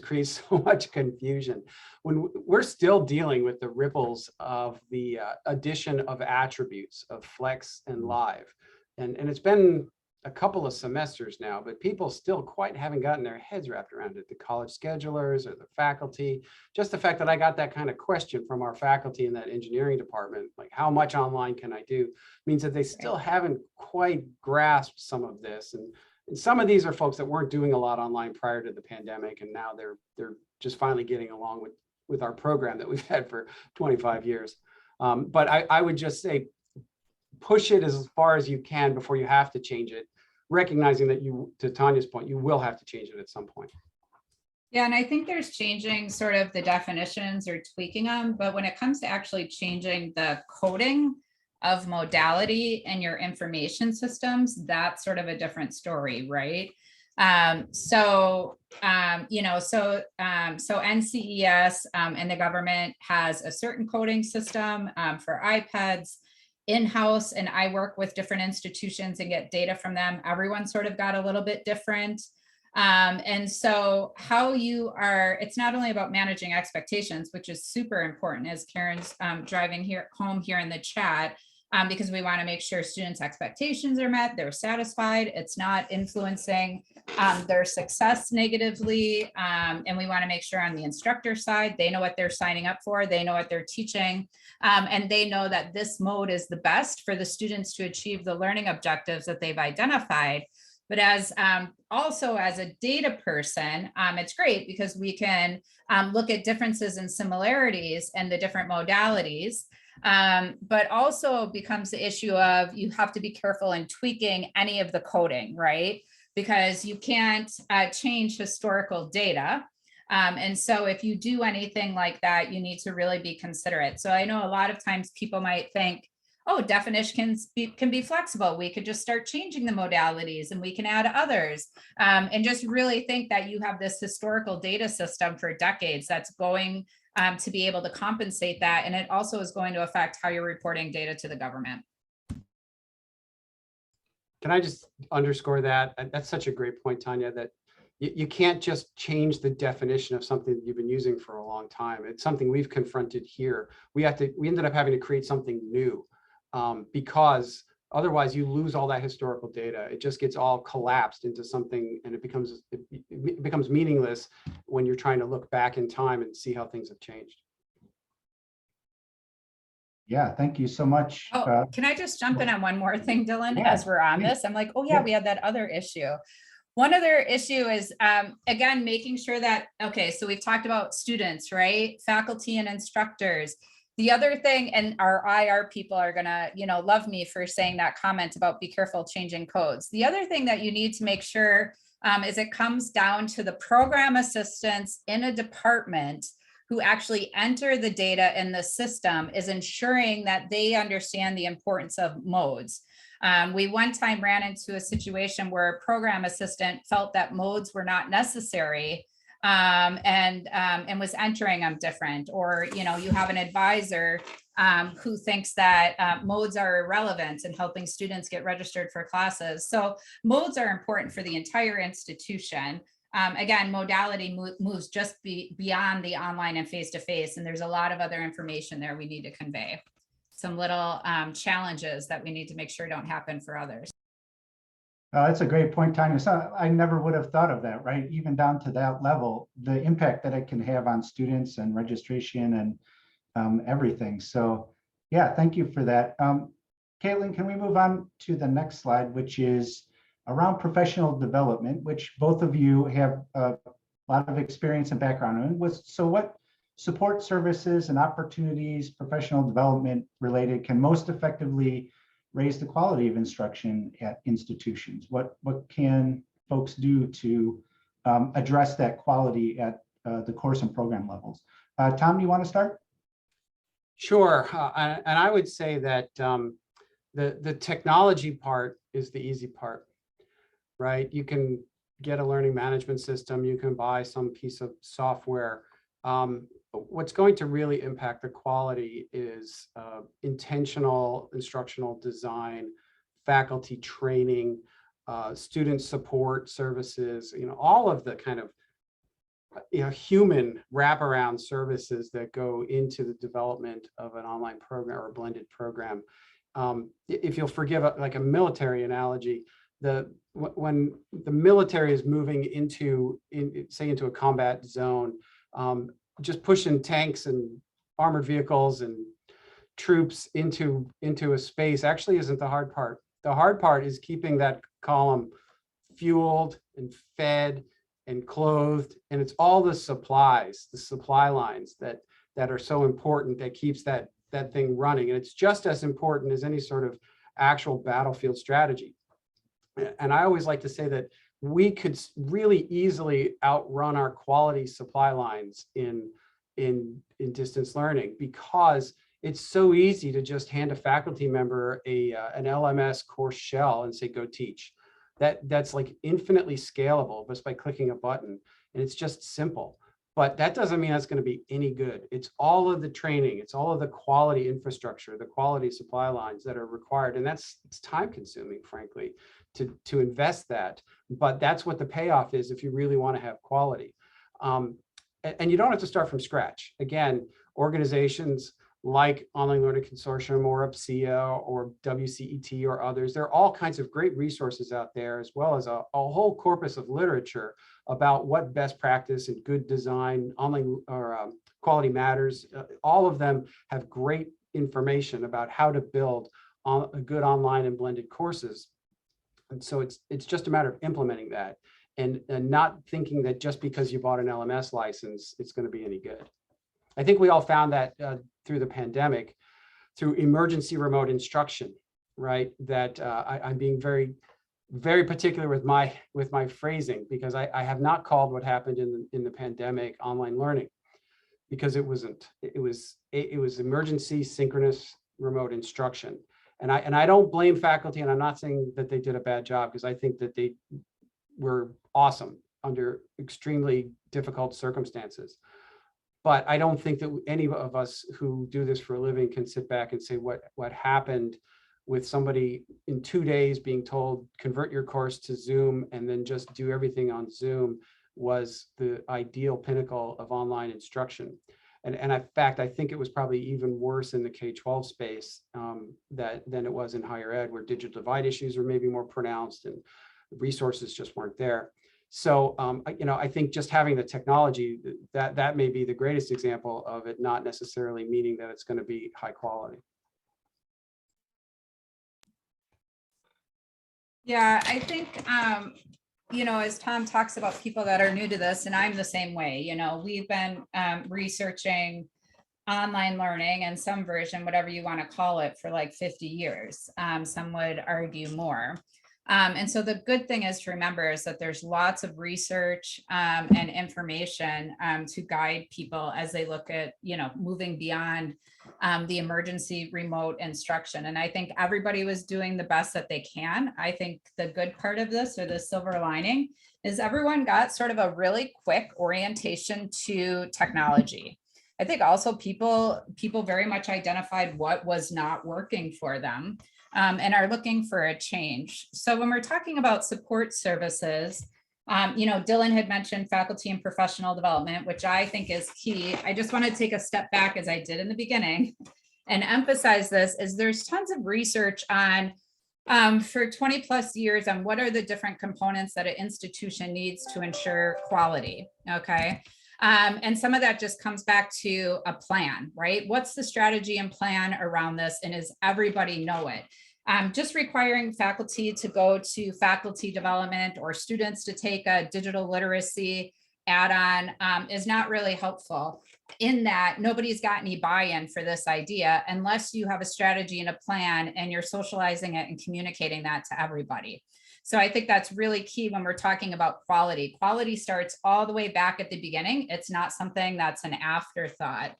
creates so much confusion. When we're still dealing with the ripples of the addition of attributes of flex and live. And it's been a couple of semesters now, but people still quite haven't gotten their heads wrapped around it. The college schedulers or the faculty, just the fact that I got that kind of question from our faculty in that engineering department, like how much online can I do, means that they still haven't quite grasped some of this. And some of these are folks that weren't doing a lot online prior to the pandemic, and now they're just finally getting along with our program that we've had for 25 years. But I would just say, push it as far as you can before you have to change it, recognizing that you, to Tanya's point, you will have to change it at some point. Yeah, and I think there's changing sort of the definitions or tweaking them, but when it comes to actually changing the coding of modality and your information systems, that's sort of a different story, right? So NCES and the government has a certain coding system for iPads in-house, and I work with different institutions and get data from them. Everyone sort of got a little bit different. And so how you are, it's not only about managing expectations, which is super important, as Karen's driving home here in the chat, because we want to make sure students' expectations are met, they're satisfied, it's not influencing their success negatively. And we want to make sure on the instructor side, they know what they're signing up for, they know what they're teaching, and they know that this mode is the best for the students to achieve the learning objectives that they've identified. But as also as a data person, it's great because we can look at differences and similarities and the different modalities. But also becomes the issue of you have to be careful in tweaking any of the coding, right? Because you can't change historical data. And so if you do anything like that, you need to really be considerate. So I know a lot of times people might think, oh, definitions can be flexible. We could just start changing the modalities and we can add others, and just really think that you have this historical data system for decades that's going to be able to compensate that. And it also is going to affect how you're reporting data to the government. Can I just underscore that? That's such a great point, Tanya, that you can't just change the definition of something that you've been using for a long time. It's something we've confronted here. We ended up having to create something new because otherwise you lose all that historical data. It just gets all collapsed into something, and it becomes meaningless when you're trying to look back in time and see how things have changed. Yeah, thank you so much. Oh, can I just jump in on one more thing, Dylan, Yeah, as we're on this? I'm like, oh yeah, we had that other issue. One other issue is, again, making sure that, okay, so we've talked about students, right? Faculty and instructors. The other thing, and our IR people are gonna, love me for saying that comment about be careful changing codes. The other thing that you need to make sure is it comes down to the program assistants in a department who actually enter the data in the system is ensuring that they understand the importance of modes. We one time ran into a situation where a program assistant felt that modes were not necessary and was entering them different, or you have an advisor who thinks that modes are irrelevant in helping students get registered for classes. So modes are important for the entire institution. Again, modality moves just beyond the online and face-to-face, and there's a lot of other information there we need to convey. Some little challenges that we need to make sure don't happen for others. That's a great point, Tanya. So I never would have thought of that, right? Even down to that level, the impact that it can have on students and registration and everything. So yeah, thank you for that. Caitlin, can we move on to the next slide, which is around professional development, which both of you have a lot of experience and background in. So what support services and opportunities, professional development related, can most effectively raise the quality of instruction at institutions? What can folks do to address that quality at the course and program levels? Tom, do you want to start? Sure, and I would say that the technology part is the easy part, right? You can get a learning management system, you can buy some piece of software. What's going to really impact the quality is intentional instructional design, faculty training, student support services, all of the kind of human wraparound services that go into the development of an online program or a blended program. If you'll forgive like a military analogy, when the military is moving into a combat zone, just pushing tanks and armored vehicles and troops into a space actually isn't the hard part. The hard part is keeping that column fueled and fed and clothed, and it's all the supplies, the supply lines that are so important, that keeps that thing running. And it's just as important as any sort of actual battlefield strategy. And I always like to say that we could really easily outrun our quality supply lines in distance learning, because it's so easy to just hand a faculty member an LMS course shell and say, go teach. That's like infinitely scalable just by clicking a button, and it's just simple. But that doesn't mean that's going to be any good. It's all of the training, it's all of the quality infrastructure, the quality supply lines that are required, and it's time consuming, frankly, to invest that. But that's what the payoff is if you really want to have quality. And you don't have to start from scratch. Again, organizations like Online Learning Consortium or UPSEA or WCET or others, there are all kinds of great resources out there, as well as a whole corpus of literature about what best practice and good design, online or quality matters. All of them have great information about how to build a good online and blended courses. And so it's just a matter of implementing that and not thinking that just because you bought an LMS license, it's going to be any good. I think we all found that through the pandemic, through emergency remote instruction, right? That I'm being very, very particular with my phrasing, because I have not called what happened in the pandemic online learning, because it wasn't. It was emergency synchronous remote instruction. And I don't blame faculty, and I'm not saying that they did a bad job, because I think that they were awesome under extremely difficult circumstances. But I don't think that any of us who do this for a living can sit back and say what happened with somebody in 2 days being told, convert your course to Zoom and then just do everything on Zoom, was the ideal pinnacle of online instruction. And in fact, I think it was probably even worse in the K-12 space than it was in higher ed, where digital divide issues were maybe more pronounced and resources just weren't there. So, I think just having the technology, that may be the greatest example of it, not necessarily meaning that it's going to be high quality. Yeah, I think, as Tom talks about people that are new to this, and I'm the same way, we've been researching online learning and some version, whatever you want to call it, for like 50 years. Some would argue more. And so the good thing is to remember is that there's lots of research and information to guide people as they look at, moving beyond the emergency remote instruction. And I think everybody was doing the best that they can. I think the good part of this, or the silver lining, is everyone got sort of a really quick orientation to technology. I think also people very much identified what was not working for them. And are looking for a change. So when we're talking about support services, Dylan had mentioned faculty and professional development, which I think is key. I just want to take a step back, as I did in the beginning, and emphasize this, is there's tons of research on for 20 plus years on what are the different components that an institution needs to ensure quality, okay? And some of that just comes back to a plan, right? What's the strategy and plan around this, and does everybody know it? Just requiring faculty to go to faculty development or students to take a digital literacy add-on is not really helpful, in that nobody's got any buy-in for this idea unless you have a strategy and a plan and you're socializing it and communicating that to everybody. So I think that's really key when we're talking about quality. Quality starts all the way back at the beginning. It's not something that's an afterthought.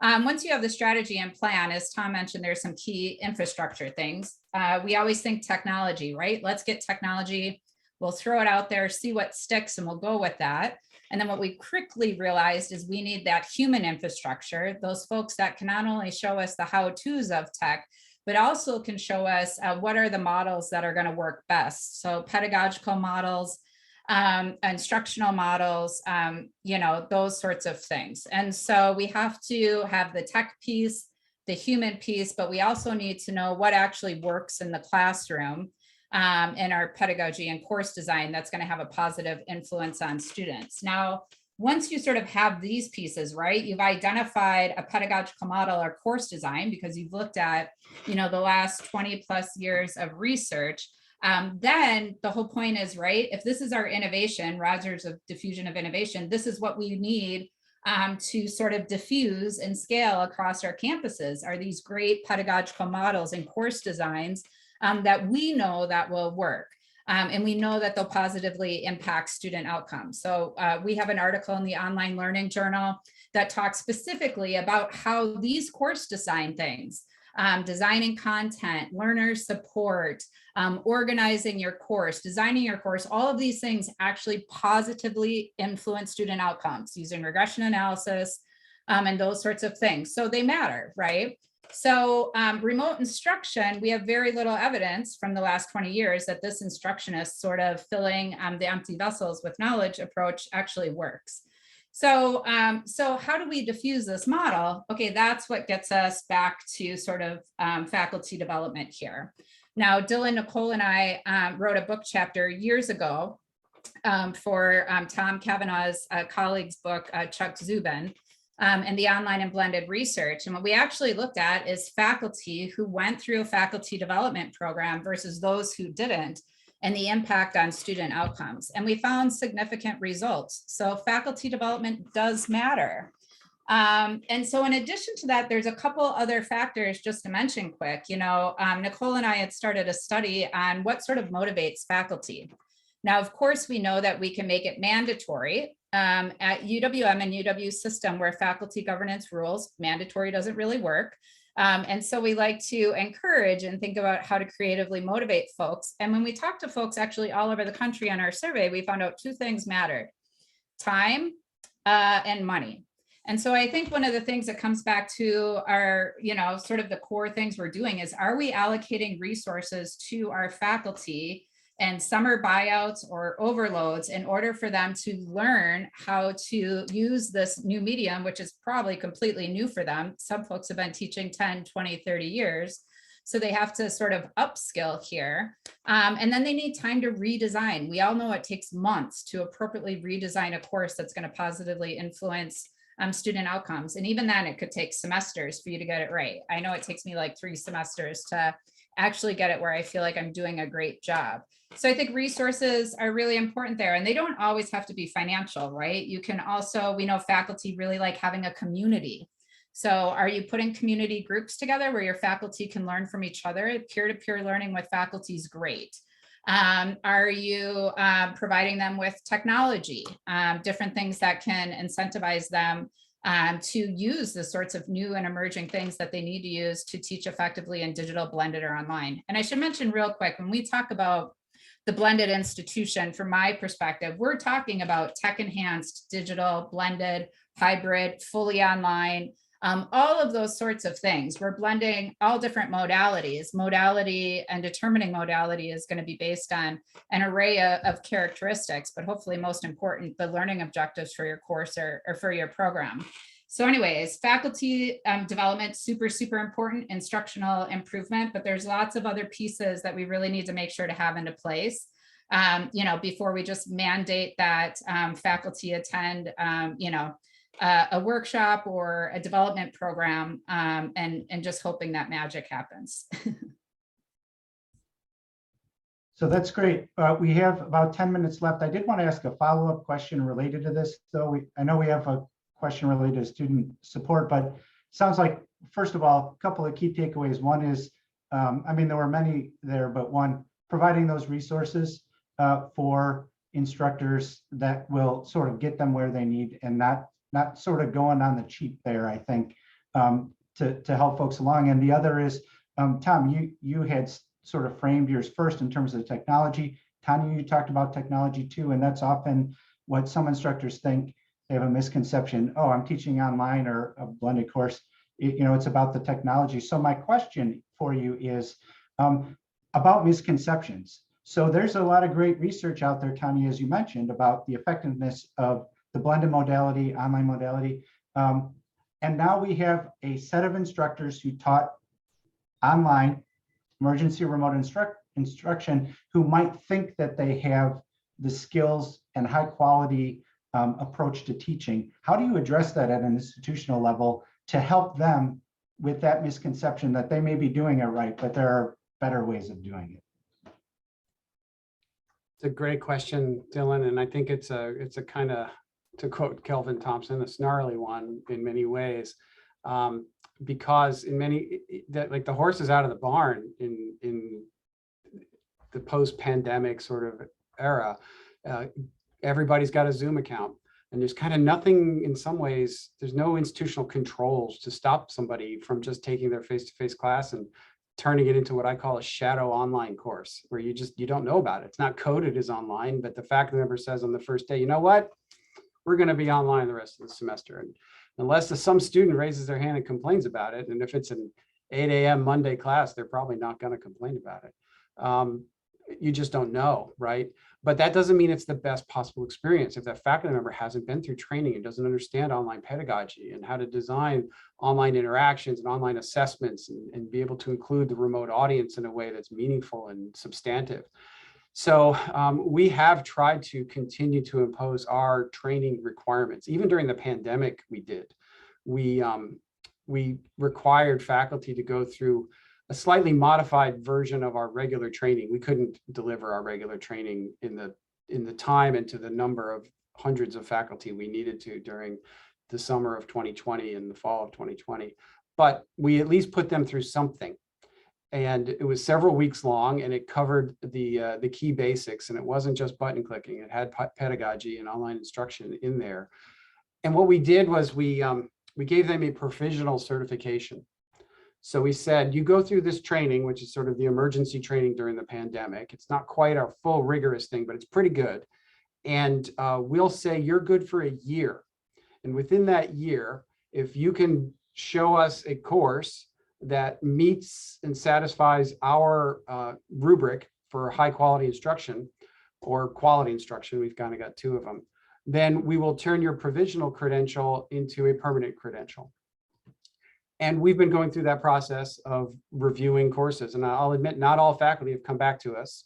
Once you have the strategy and plan, as Tom mentioned, there's some key infrastructure things. We always think technology, right? Let's get technology. We'll throw it out there, see what sticks, and we'll go with that. And then what we quickly realized is we need that human infrastructure, those folks that can not only show us the how-tos of tech, but also can show us what are the models that are going to work best. So pedagogical models, instructional models, those sorts of things. And so we have to have the tech piece, the human piece, but we also need to know what actually works in the classroom in our pedagogy and course design that's going to have a positive influence on students. Now, once you sort of have these pieces, right, you've identified a pedagogical model or course design because you've looked at, the last 20 plus years of research. Then the whole point is, right, if this is our innovation, Rogers of diffusion of innovation, this is what we need to sort of diffuse and scale across our campuses, are these great pedagogical models and course designs that we know that will work. And we know that they'll positively impact student outcomes. So we have an article in the Online Learning Journal that talks specifically about how these course design things, designing content, learner support, organizing your course, designing your course, all of these things actually positively influence student outcomes using regression analysis and those sorts of things. So they matter, right? So remote instruction, we have very little evidence from the last 20 years that this instructionist sort of filling the empty vessels with knowledge approach actually works. So how do we diffuse this model? Okay, that's what gets us back to sort of faculty development here. Now, Dylan, Nicole, and I wrote a book chapter years ago for Tom Kavanaugh's colleague's book, Chuck Zubin, and the online and blended research. And what we actually looked at is faculty who went through a faculty development program versus those who didn't, and the impact on student outcomes. And we found significant results. So faculty development does matter. And so in addition to that, there's a couple other factors just to mention quick. Nicole and I had started a study on what sort of motivates faculty. Now, of course, we know that we can make it mandatory. At UWM and UW system, where faculty governance rules, mandatory doesn't really work. And so we like to encourage and think about how to creatively motivate folks. And when we talk to folks actually all over the country on our survey, we found out two things mattered: time and money. And so I think one of the things that comes back to our, sort of the core things we're doing is, are we allocating resources to our faculty and summer buyouts or overloads in order for them to learn how to use this new medium, which is probably completely new for them. Some folks have been teaching 10, 20, 30 years. So they have to sort of upskill here. And then they need time to redesign. We all know it takes months to appropriately redesign a course that's going to positively influence student outcomes. And even then, it could take semesters for you to get it right. I know it takes me like 3 semesters to actually get it where I feel like I'm doing a great job. So I think resources are really important there, and they don't always have to be financial, right? You can also, we know faculty really like having a community. So are you putting community groups together where your faculty can learn from each other? Peer-to-peer learning with faculty is great. Are you providing them with technology, different things that can incentivize them to use the sorts of new and emerging things that they need to use to teach effectively in digital, blended, or online? And I should mention real quick, when we talk about the blended institution, from my perspective, we're talking about tech-enhanced, digital, blended, hybrid, fully online, all of those sorts of things. We're blending all different modalities. Modality and determining modality is going to be based on an array of characteristics, but hopefully most important, the learning objectives for your course or for your program. So anyways, faculty development, super, super important, instructional improvement, but there's lots of other pieces that we really need to make sure to have into place, before we just mandate that faculty attend, a workshop or a development program, and just hoping that magic happens. So that's great. We have about 10 minutes left. I did want to ask a follow-up question related to this, though. I know we have a question related to student support, but it sounds like, first of all, a couple of key takeaways. One is, there were many there, but one, providing those resources for instructors that will sort of get them where they need, and not sort of going on the cheap there, I think, to help folks along. And the other is, Tom, you had sort of framed yours first in terms of technology. Tanya, you talked about technology too, and that's often what some instructors think. They have a misconception. Oh, I'm teaching online or a blended course. It's about the technology. So my question for you is about misconceptions. So there's a lot of great research out there, Tanya, as you mentioned, about the effectiveness of the blended modality, online modality. And now we have a set of instructors who taught online emergency remote instruction who might think that they have the skills and high quality approach to teaching. How do you address that at an institutional level to help them with that misconception that they may be doing it right, but there are better ways of doing it? It's a great question, Dylan, and I think it's a kind of, to quote Kelvin Thompson, a snarly one in many ways, because in many, like the horse is out of the barn in the post-pandemic sort of era. Everybody's got a Zoom account, and there's kind of nothing, in some ways, there's no institutional controls to stop somebody from just taking their face-to-face class and turning it into what I call a shadow online course, where you don't know about it. It's not coded as online, but the faculty member says on the first day, you know what? We're going to be online the rest of the semester. And unless some student raises their hand and complains about it, and if it's an 8 a.m. Monday class, they're probably not going to complain about it. You just don't know, right? But that doesn't mean it's the best possible experience. If that faculty member hasn't been through training and doesn't understand online pedagogy and how to design online interactions and online assessments and be able to include the remote audience in a way that's meaningful and substantive. So we have tried to continue to impose our training requirements. Even during the pandemic, we did. We required faculty to go through a slightly modified version of our regular training. We couldn't deliver our regular training in the time and to the number of hundreds of faculty we needed to during the summer of 2020 and the fall of 2020. But we at least put them through something. And it was several weeks long, and it covered the key basics. And it wasn't just button clicking; it had pedagogy and online instruction in there. And what we did was we gave them a provisional certification. So we said, you go through this training, which is sort of the emergency training during the pandemic. It's not quite our full rigorous thing, but it's pretty good. And we'll say you're good for a year. And within that year, if you can show us a course that meets and satisfies our rubric for high quality instruction or quality instruction, we've kind of got two of them, then we will turn your provisional credential into a permanent credential. And we've been going through that process of reviewing courses. And I'll admit, not all faculty have come back to us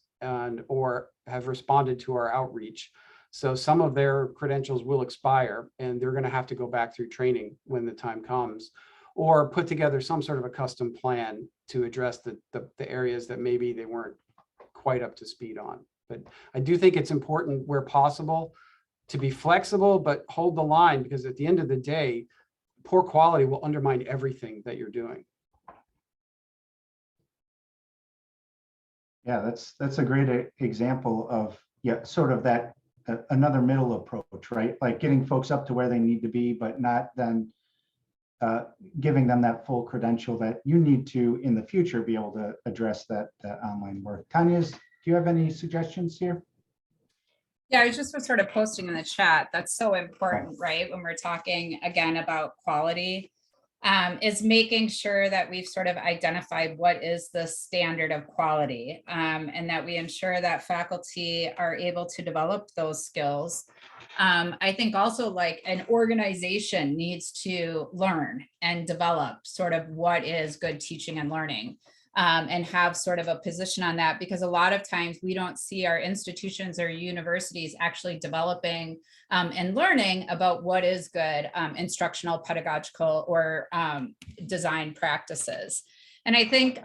or have responded to our outreach. So some of their credentials will expire, and they're going to have to go back through training when the time comes, or put together some sort of a custom plan to address the areas that maybe they weren't quite up to speed on. But I do think it's important where possible to be flexible, but hold the line, because at the end of the day, poor quality will undermine everything that you're doing. Yeah, that's a great example of, yeah, sort of that another middle approach, right? Like getting folks up to where they need to be, but not then giving them that full credential that you need to in the future be able to address that online work. Tanya, do you have any suggestions here? Yeah, I just was sort of posting in the chat. That's so important, right? When we're talking again about quality, is making sure that we've sort of identified what is the standard of quality, and that we ensure that faculty are able to develop those skills. I think also like an organization needs to learn and develop sort of what is good teaching and learning. And have sort of a position on that, because a lot of times we don't see our institutions or universities actually developing and learning about what is good instructional, pedagogical, or design practices. And I think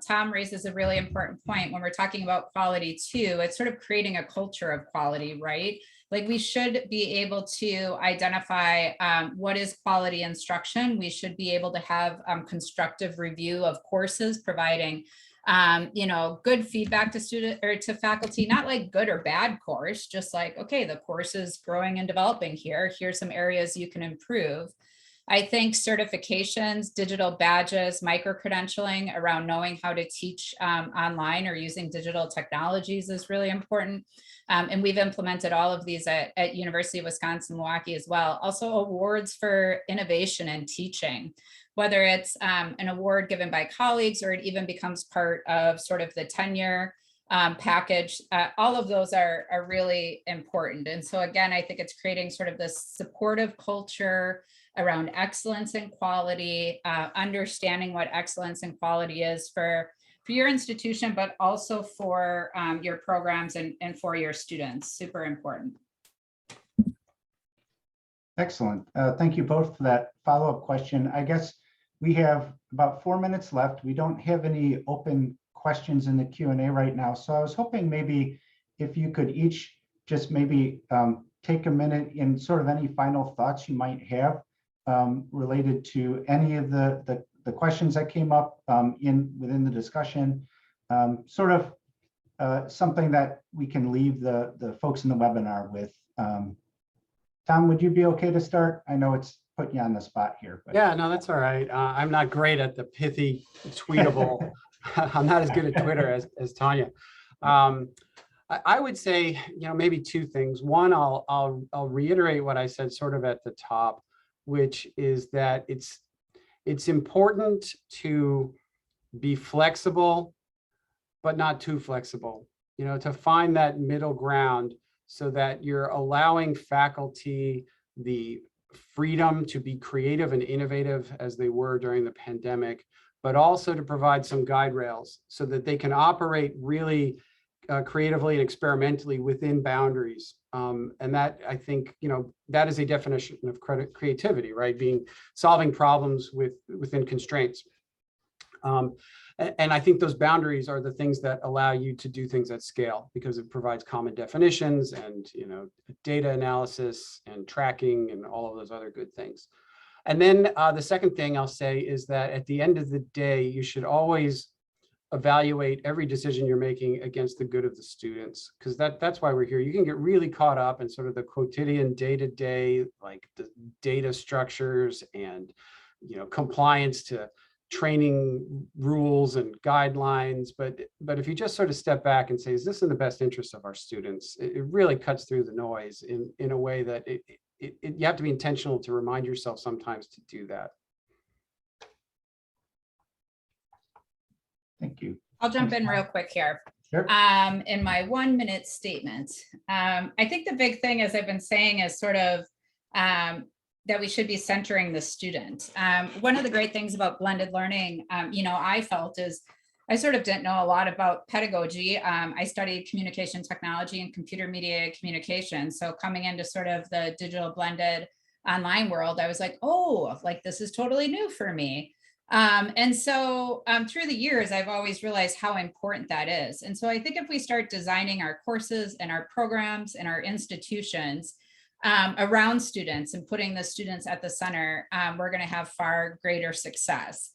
Tom raises a really important point when we're talking about quality too. It's sort of creating a culture of quality, right? Like we should be able to identify what is quality instruction. We should be able to have constructive review of courses, providing good feedback to student or to faculty, not like good or bad course, just like, okay, the course is growing and developing here. Here's some areas you can improve. I think certifications, digital badges, micro-credentialing around knowing how to teach online or using digital technologies is really important. And we've implemented all of these at University of Wisconsin-Milwaukee as well. Also awards for innovation and teaching, whether it's an award given by colleagues or it even becomes part of sort of the tenure package. All of those are really important. And so again, I think it's creating sort of this supportive culture around excellence and quality, understanding what excellence and quality is for your institution, but also for your programs and for your students. Super important. Excellent. Thank you both for that follow-up question. I guess we have about 4 minutes left. We don't have any open questions in the Q&A right now. So I was hoping maybe if you could each just maybe take a minute in sort of any final thoughts you might have related to any of the questions that came up within the discussion, sort of something that we can leave the folks in the webinar with. Tom, would you be okay to start? I know it's putting you on the spot here. But. Yeah, no, that's all right. I'm not great at the pithy, tweetable. I'm not as good at Twitter as Tanya. I would say, maybe two things. One, I'll reiterate what I said sort of at the top, which is that it's important to be flexible, but not too flexible, to find that middle ground so that you're allowing faculty the freedom to be creative and innovative as they were during the pandemic, but also to provide some guide rails so that they can operate really creatively and experimentally within boundaries. And that, I think, that is a definition of creativity, right? Solving problems within constraints. And I think those boundaries are the things that allow you to do things at scale, because it provides common definitions and, data analysis and tracking and all of those other good things. And then the second thing I'll say is that at the end of the day, you should always evaluate every decision you're making against the good of the students, because that's why we're here. You can get really caught up in sort of the quotidian day-to-day, like the data structures and compliance to training rules and guidelines, but if you just sort of step back and say, is this in the best interest of our students, it really cuts through the noise in a way that you have to be intentional to remind yourself sometimes to do that. Thank you. I'll jump in real quick here. Sure. In my 1 minute statement, I think the big thing, as I've been saying, is sort of that we should be centering the student. One of the great things about blended learning, I felt is I sort of didn't know a lot about pedagogy. I studied communication technology and computer mediated communication. So coming into sort of the digital blended online world, I was like, oh, like this is totally new for me. And so through the years, I've always realized how important that is. And so I think if we start designing our courses and our programs and our institutions around students and putting the students at the center, we're going to have far greater success.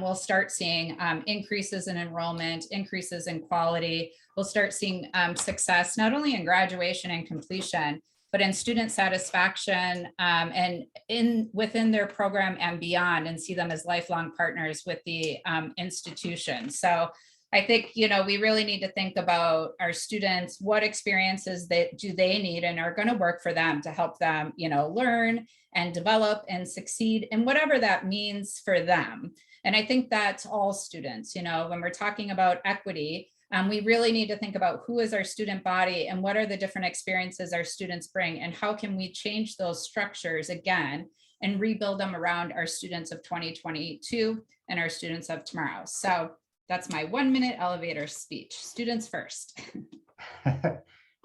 we'll start seeing increases in enrollment, increases in quality. We'll start seeing success, not only in graduation and completion, but in student satisfaction and within their program and beyond, and see them as lifelong partners with the institution. So I think, you know, we really need to think about our students, what experiences do they need and are going to work for them to help them, you know, learn and develop and succeed in whatever that means for them. And I think that's all students, you know, when we're talking about equity, we really need to think about who is our student body and what are the different experiences our students bring, and how can we change those structures again and rebuild them around our students of 2022 and our students of tomorrow. So that's my 1-minute elevator speech. Students first.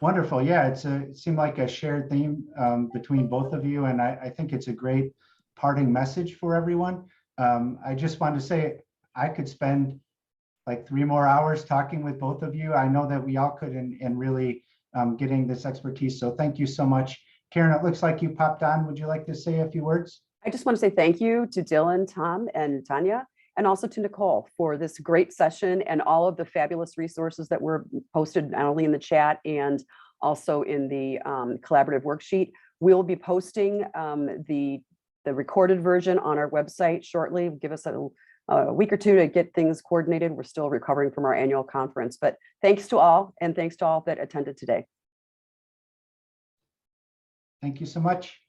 Wonderful. Yeah, it seemed like a shared theme between both of you, and I think it's a great parting message for everyone. I just want to say I could spend like 3 more hours talking with both of you. I know that we all could, and really getting this expertise. So thank you so much. Karen, it looks like you popped on. Would you like to say a few words? I just want to say thank you to Dylan, Tom, and Tanya, and also to Nicole for this great session and all of the fabulous resources that were posted not only in the chat and also in the collaborative worksheet. We'll be posting the recorded version on our website shortly. Give us a week or two to get things coordinated. We're still recovering from our annual conference, but thanks to all, and thanks to all that attended today. Thank you so much.